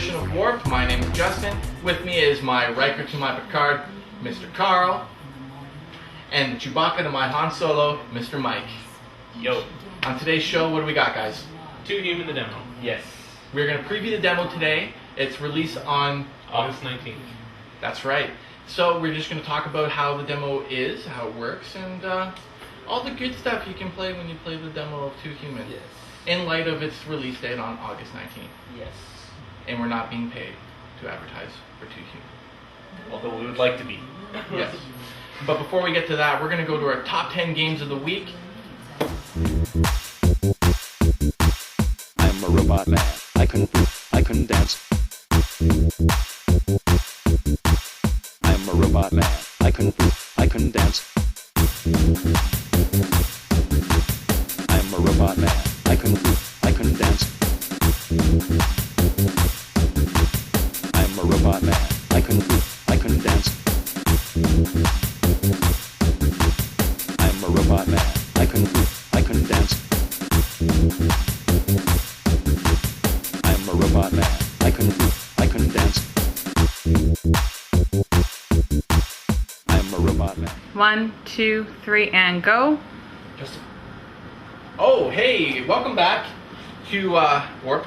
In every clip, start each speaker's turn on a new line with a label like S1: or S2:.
S1: edition of Warped. My name is Justin. With me is my Riker to my Picard, Mr. Carl. And the Chewbacca to my Han Solo, Mr. Mike.
S2: Yo.
S1: On today's show, what do we got, guys?
S2: 2 Human the demo. Yes.
S1: We're going to preview the demo today. It's released on
S2: August 19th.
S1: That's right. So we're just going to talk about how the demo is, how it works, and all the good stuff you can play when you play the demo of 2 Human.
S2: Yes.
S1: In light of its release date on August 19th.
S2: Yes.
S1: And we're not being paid to advertise for 2 Human.
S2: Although we would like to be.
S1: Yes. But before we get to that, we're going to go to our top 10 games of the week.
S3: I'm a robot man. I can dance. I'm a robot man. I can dance. I'm a robot man. I can dance. I'm a robot man. I can dance. I'm a robot man. I can dance. I'm a robot man. I can dance. I'm a robot man.
S4: 1, 2, 3, and go.
S1: Oh, hey, welcome back to Warped.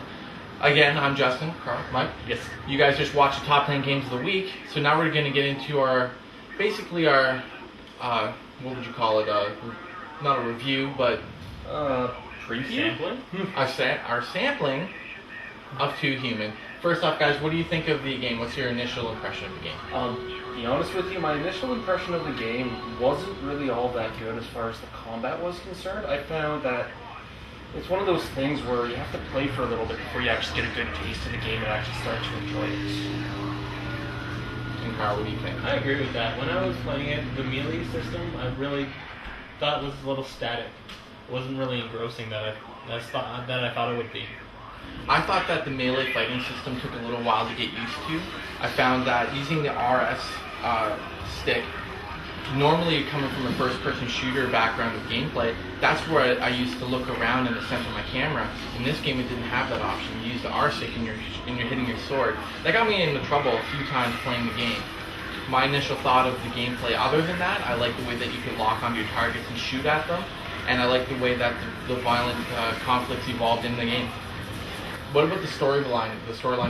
S1: Again, I'm Justin, Carl, Mike.
S2: Yes.
S1: You guys just watched the top 10 games of the week, so now we're going to get into our, basically our, what would you call it, not a review, but
S2: Pre-sampling?
S1: our sampling of 2 Human. First off, guys, what do you think of the game? What's your initial impression of the game?
S5: To be honest with you, my initial impression of the game wasn't really all that good as far as the combat was concerned. I found that it's one of those things where you have to play for a little bit before you actually get a good taste of the game and actually start to enjoy it.
S1: And Carl, what do you think?
S2: I agree with that. When I was playing it, the melee system, I really thought it was a little static. It wasn't really engrossing that I thought it would be.
S1: I thought that the melee fighting system took a little while to get used to. I found that using the RS stick, normally coming from a first-person shooter background of gameplay, that's where I used to look around in the center of my camera. In this game, it didn't have that option. You use the R stick and you're hitting your sword. That got me into trouble a few times playing the game. My initial thought of the gameplay, other than that, I like the way that you could lock onto your targets and shoot at them, and I like the way that the violent conflicts evolved in the game. What about the storyline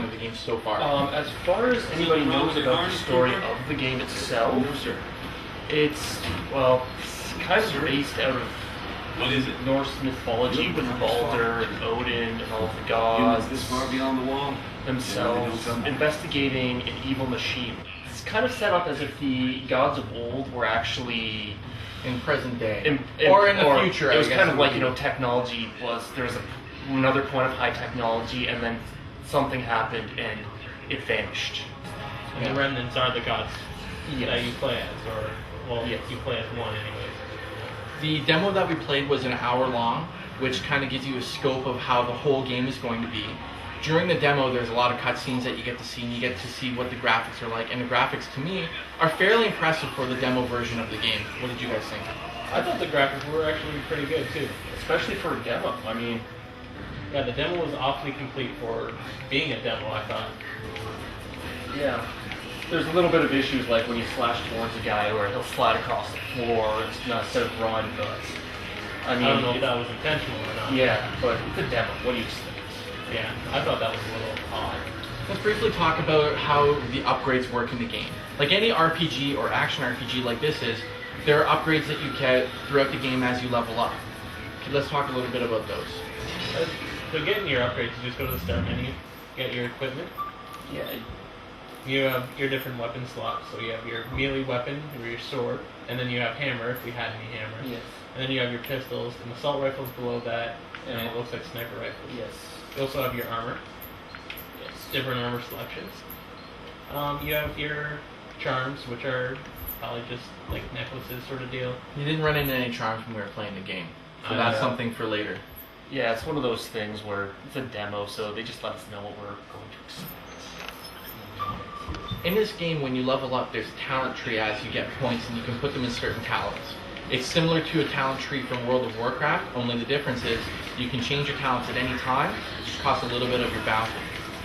S1: of the game so far?
S5: As far as anybody knows about the story of the game itself, it's kind of based out of Norse mythology with Baldur and Odin and all of the gods
S6: this far beyond the wall
S5: themselves investigating an evil machine. It's kind of set up as if the gods of old were actually
S1: in present day, or in the future.
S5: It was kind of like, technology there was another point of high technology, and then something happened and it vanished.
S2: And the remnants are the gods that you play as,
S5: yes.
S2: You play as one anyways.
S1: The demo that we played was an hour long, which kind of gives you a scope of how the whole game is going to be. During the demo, there's a lot of cutscenes that you get to see, and you get to see what the graphics are like. And the graphics, to me, are fairly impressive for the demo version of the game. What did you guys think?
S2: I thought the graphics were actually pretty good too.
S5: Especially for a demo. I mean,
S2: yeah, the demo was awfully complete for being a demo, I thought.
S5: Yeah. There's a little bit of issues like when you slash towards a guy where he'll slide across the floor instead of run, but I
S2: don't know if that was intentional or not.
S5: Yeah, but it's a demo. What do you think?
S2: Yeah, I thought that was a little odd.
S1: Let's briefly talk about how the upgrades work in the game. Like any RPG or action RPG like this is, there are upgrades that you get throughout the game as you level up. Okay, let's talk a little bit about those.
S2: So getting your upgrades, you just go to the start menu, get your equipment.
S5: Yeah.
S2: You have your different weapon slots. So you have your melee weapon, or your sword, and then you have hammer if we had any hammers.
S5: Yes.
S2: And then you have your pistols, and assault rifles below that, and it looks like sniper rifles.
S5: Yes.
S2: You also have your armor.
S5: Yes.
S2: Different armor selections. You have your charms, which are probably just like necklaces sort of deal.
S1: You didn't run into any charms when we were playing the game, so that's something for later.
S5: Yeah, it's one of those things where it's a demo, so they just let us know what we're going to expect.
S1: In this game, when you level up, there's a talent tree as you get points, and you can put them in certain talents. It's similar to a talent tree from World of Warcraft, only the difference is you can change your talents at any time. It just costs a little bit of your bounty.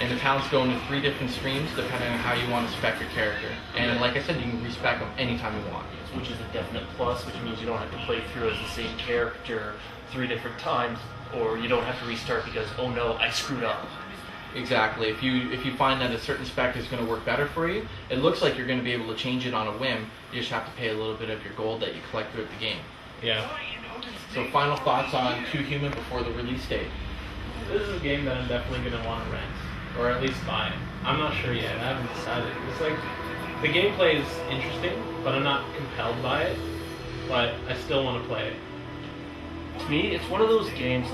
S1: and the talents go into 3 different streams depending on how you want to spec your character. And like I said, you can respec them anytime you want.
S5: Which is a definite plus, which means you don't have to play through as the same character 3 different times, or you don't have to restart because, oh no, I screwed up.
S1: Exactly. If you find that a certain spec is going to work better for you, it looks like you're going to be able to change it on a whim. You just have to pay a little bit of your gold that you collect throughout the game.
S2: Yeah.
S1: So final thoughts on 2 Human before the release date?
S2: This is a game that I'm definitely going to want to rent, or at least buy. I'm not sure yet. I haven't decided. It's like, the gameplay is interesting, but I'm not compelled by it. But I still want to play it.
S5: To me, it's one of those games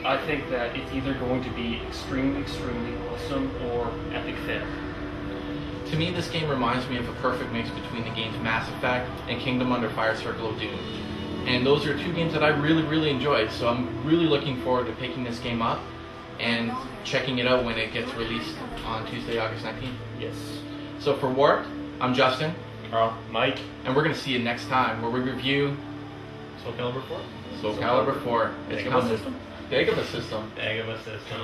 S5: I think that it's either going to be extremely awesome or epic fail.
S1: To me, this game reminds me of a perfect mix between the games Mass Effect and Kingdom Under Fire Circle of Doom. And those are 2 games that I really enjoyed, so I'm really looking forward to picking this game up and checking it out when it gets released on Tuesday, August 19th.
S5: Yes.
S1: So for Warped, I'm Justin,
S5: Carl, Mike,
S1: and we're going to see you next time where we review
S2: Soul Calibur 4?
S1: Soul Calibur 4. It's coming.
S5: System?
S1: Dagobah System.
S2: Dagobah System.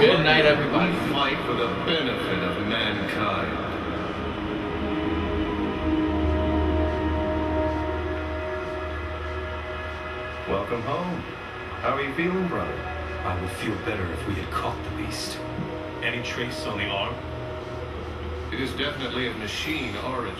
S1: Good night, everybody.
S6: Fight for the benefit of mankind. Welcome home. How are you feeling, brother?
S7: I would feel better if we had caught the beast.
S8: Any trace on the arm?
S6: It is definitely of machine origin.